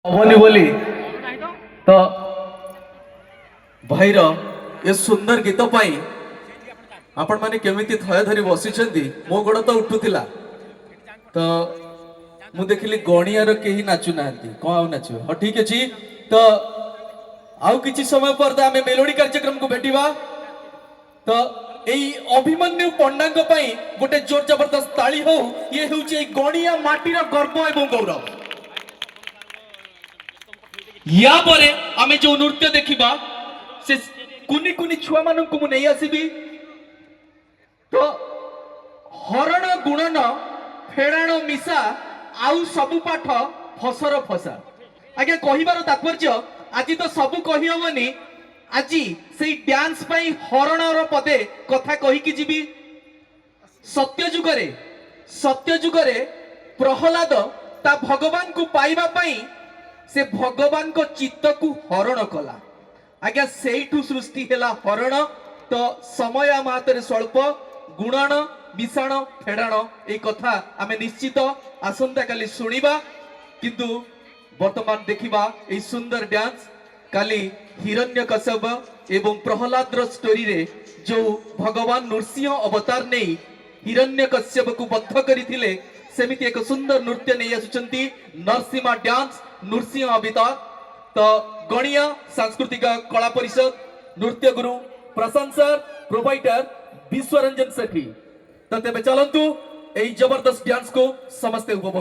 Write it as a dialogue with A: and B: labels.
A: हबनी बोली तो भाईर ये सुंदर गीत पाई आपण माने केमिति थय धरी बसिछंती मो गोड़ तो उठुतिला तो मु देखिली गणियार केही नाचु नांती को आउ नाचो ह ठीक अछि तो आउ किछि समय पर तो आमे मेलोडी कार्यक्रम को भेटिबा तो एई अभिमन्यु पंडांग पई गोटे जोर जबरदस्त ताली हो ये होउछि गणिया माटीर गर्व एवं गौरव या परे आमे जो नृत्य देखिबा से कुनी कुनी छुआ मानन को मु नै आसीबी तो हरण गुणन फेड़ाण मिसा आउ सबु पाठ फसर फसा आगे कहिबार तात्पर्य आज तो सबु कहि हबनी आज से डांस पई हरणर पदे कथा कहि कि जीवी सत्य जुगरे प्रहलाद ता भगवान को पाइबा पई से भगवान को चित्त को हरण कला आज्ञा सेठू सृष्टि हेला हरण तो समय आम हाथ स्वल्प गुणन मिशाण फेड़ाण ए कथा आमे निश्चित आसंता काली सुनिबा किंतु वर्तमान देखिबा ए सुंदर डांस काली हिरण्यकश्यप एवं प्रहलाद स्टोरी रे जो भगवान नृसिंह अवतार नहीं हिरण्यकश्यप को बद्ध करथिले सेमिति एक सुंदर नृत्य नहीं आसुचंती नरसिंहा डांस नृसिंह अवतार तो गणिया सांस्कृतिक कला परिषद नृत्य गुरु प्रशंसर प्रोवाइडर विश्वरंजन सेठी तो तेबे चलंतु एई जबरदस्त डांस को समस्त उपभोग